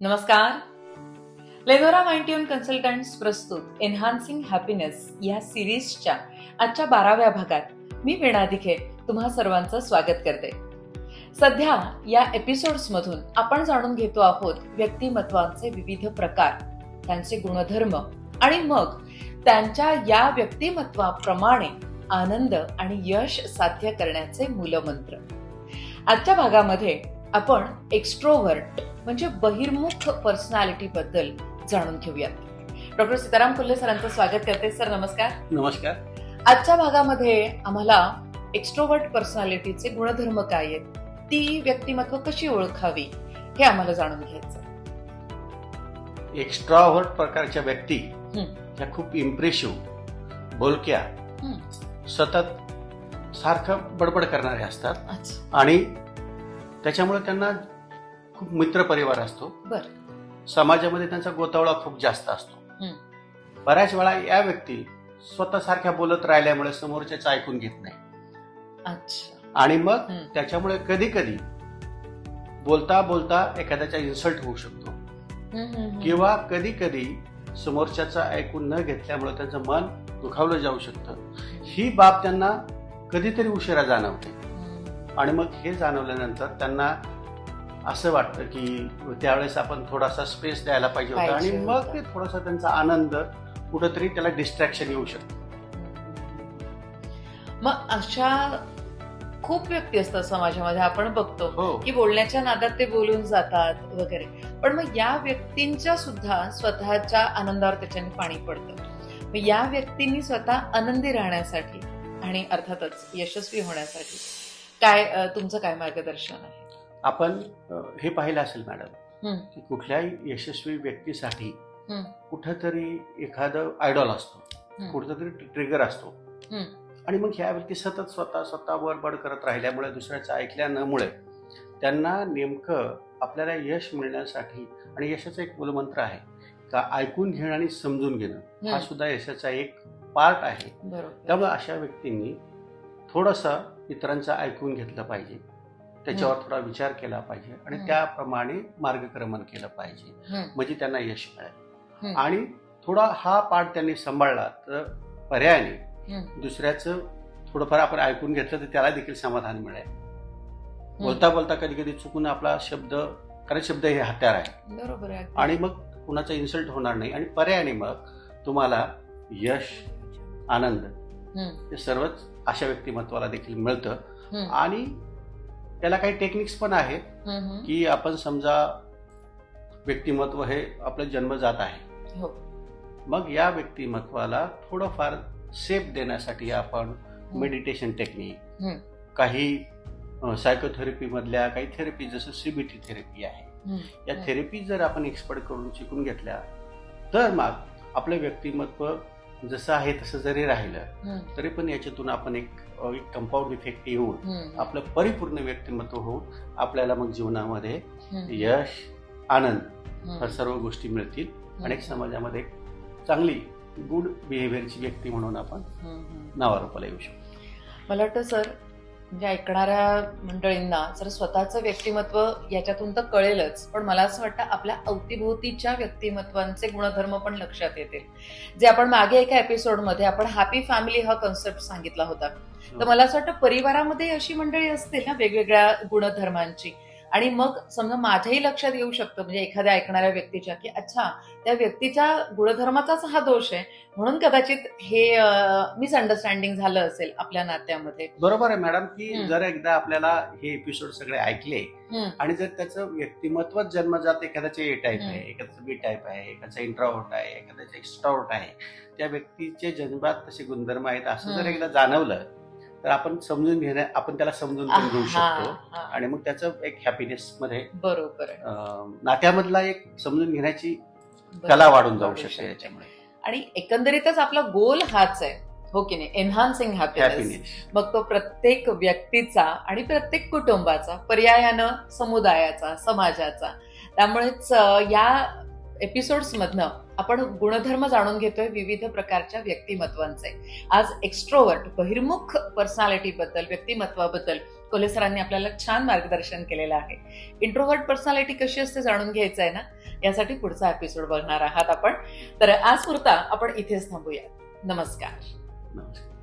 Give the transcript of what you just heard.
नमस्कार. लेनोरा mind consultants प्रस्तुत एन्हान्सिंग happiness या सिरीजच्या आजच्या 12व्या भागात मी वीणा दिघे तुम्हा सर्वांचं स्वागत करते. सध्या या एपिसोड्स मधून आपण जाणून घेतो आहोत व्यक्तिमत्वांचे विविध प्रकार, त्यांचे गुणधर्म आणि मग त्यांच्या या व्यक्तिमत्वाप्रमाणे आनंद आणि यश साध्य करण्याचे मूलमंत्र. आजच्या भागामध्ये आपण एक्स्ट्रोव्हर्ट म्हणजे बहिर्मुख पर्सनॅलिटी बद्दल जाणून घेऊयात. डॉक्टर सीताराम कुल्ले सरांचं स्वागत करते. सर नमस्कार. नमस्कार. आजच्या भागामध्ये आम्हाला एक्स्ट्रोव्हर्ट पर्सनॅलिटीचे गुणधर्म काय आहेत, ती व्यक्तिमत्व कशी ओळखावी हे आम्हाला जाणून घ्यायचं. एक्स्ट्राव्हर्ट प्रकारच्या व्यक्ती ह्या खूप इम्प्रेसिव्ह, बोलक्या, सतत सारखं बडबड करणारे असतात आणि त्याच्यामुळे त्यांना खूप मित्र परिवार असतो. समाजामध्ये त्यांचा गोतावळा खूप जास्त असतो. बऱ्याच वेळा या व्यक्ती स्वतः सारख्या बोलत राहिल्यामुळे समोरच्याच ऐकून घेत नाही आणि मग त्याच्यामुळे कधी कधी बोलता बोलता एखाद्याचा इन्सल्ट होऊ शकतो किंवा कधी कधी समोरच्याचं ऐकून न घेतल्यामुळे त्यांचं मन दुखावलं जाऊ शकतं. ही बाब त्यांना कधीतरी उशिरा जाणवते आणि मग हे जाणवल्यानंतर त्यांना असं वाटतं की त्यावेळेस आपण थोडासा स्पेस द्यायला पाहिजे होता आणि मग ते थोडासा त्यांचा आनंद कुठंतरी त्याला डिस्ट्रॅक्शन येऊ शकतं. मग अशा खूप व्यक्ती असतात समाजामध्ये, आपण बघतो की बोलण्याच्या नादात ते बोलून जातात वगैरे, पण मग या व्यक्तींच्या सुद्धा स्वतःच्या आनंदावर त्याच्याने पाणी पडतं. मग या व्यक्तींनी स्वतः आनंदी राहण्यासाठी आणि अर्थातच यशस्वी होण्यासाठी काय तुमचं काय मार्गदर्शन आहे? आपण हे पाहिलं असेल मॅडम की कुठल्याही यशस्वी व्यक्तीसाठी कुठंतरी एखादं आयडॉल असतो, कुठंतरी ट्रिगर असतो आणि मग ह्या व्यक्ती सतत स्वतः बडबड करत राहिल्यामुळे, दुसऱ्याचं ऐकल्यामुळे त्यांना नेमकं आपल्याला यश मिळण्यासाठी, आणि यशाचा एक मूलमंत्र आहे का ऐकून घेणं आणि समजून घेणं, हा सुद्धा यशाचा एक पार्ट आहे. त्यामुळे अशा व्यक्तींनी थोडंसं इतरांचं ऐकून घेतलं पाहिजे, त्याच्यावर थोडा विचार केला पाहिजे आणि त्याप्रमाणे मार्गक्रमण केलं पाहिजे, म्हणजे त्यांना यश मिळेल. आणि थोडा हा पाठ त्यांनी सांभाळला तर पर्यायाने दुसऱ्याचं थोडंफार आपण ऐकून घेतलं तर त्याला देखील समाधान मिळेल. बोलता बोलता कधी कधी चुकून आपला शब्द, कारण शब्द हे हत्यार आहे, बरोबर आहे, आणि मग कुणाचा इन्सल्ट होणार नाही आणि पर्यायाने मग तुम्हाला यश, आनंद हे सर्वच अशा व्यक्तिमत्वाला देखील मिळतं. आणि त्याला काही टेक्निक्स पण आहेत की आपण समजा व्यक्तिमत्व हे आपलं जन्मजात आहे, मग या व्यक्तिमत्वाला थोडंफार सेफ देण्यासाठी आपण मेडिटेशन टेक्निक, काही सायकोथेरपी मधल्या काही थेरपी, जसं सीबीटी थेरपी आहे, या थेरपी जर आपण एक्सपर्ट कडून शिकून घेतल्या तर मग आपलं व्यक्तिमत्व जसं आहे तसं जरी राहिलं तरी पण याच्यातून आपण एक कंपाऊंड इफेक्ट येऊन आपलं परिपूर्ण व्यक्तिमत्व होऊन आपल्याला मग जीवनामध्ये यश, आनंद ह्या सर्व गोष्टी मिळतील आणि समाजामध्ये चांगली गुड बिहेवियरची व्यक्ती म्हणून आपण नावारूपाला येऊ शकतो. मला वाटतं सर, म्हणजे ऐकणाऱ्या मंडळींना जर स्वतःचं व्यक्तिमत्व याच्यातून तर कळेलच, पण मला असं वाटतं आपल्या अवतीभोवतीच्या व्यक्तिमत्वांचे गुणधर्म पण लक्षात येतील. जे आपण मागे एका एपिसोडमध्ये आपण हॅपी फॅमिली हा कॉन्सेप्ट सांगितला होता, तर मला असं वाटतं परिवारामध्ये अशी मंडळी असतील ना वेगवेगळ्या गुणधर्मांची, आणि मग समजा माझ्याही लक्षात येऊ शकतं, म्हणजे एखाद्या ऐकणाऱ्या व्यक्तीच्या, की अच्छा त्या व्यक्तीच्या गुणधर्माचाच हा दोष आहे म्हणून कदाचित हे मिसअंडरस्टँडिंग झालं असेल आपल्या नात्यामध्ये. बरोबर आहे मॅडम, की जर एकदा आपल्याला हे एपिसोड सगळे ऐकले आणि जर त्याचं व्यक्तिमत्व जन्मजात एखाद्याचे ए टाईप आहे, एखाद्याचं बी टाईप आहे, एखाद्याचा इंट्रोव्हर्ट आहे, एखाद्याचा एक्स्ट्रोव्हर्ट आहे, त्या व्यक्तीचे जन्मजात तसे गुणधर्म आहेत असं जर एकदा जाणवलं तर आपण समजून घेण्या, आपण त्याला समजून घेऊ शकतो आणि मग त्याचं एक हॅपीनेस मध्ये, बरोबर, नात्यामधला एक समजून घेण्याची कला वाढून जाऊ शकते याच्यामुळे. आणि एकंदरीतच आपला गोल हाच आहे, हो की नाही, एन्हान्सिंग हॅपीनेस. मग तो प्रत्येक व्यक्तीचा आणि प्रत्येक कुटुंबाचा, पर्यायानं समुदायाचा, समाजाचा. त्यामुळेच या एपिसोड्स मधनं आपण गुणधर्म जाणून घेतोय विविध प्रकारच्या व्यक्तिमत्वांचे. आज एक्स्ट्रोवर्ट, बहिर्मुख पर्सनॅलिटी बद्दल, व्यक्तिमत्वाबद्दल कोल्हे सरांनी आपल्याला छान मार्गदर्शन केलेलं आहे. इंट्रोव्हर्ट पर्सनॅलिटी कशी असते जाणून घ्यायचं आहे ना, यासाठी पुढचा एपिसोड बघणार आहात आपण. तर आज पुरता आपण इथेच थांबूया. नमस्कार. नमस्कार.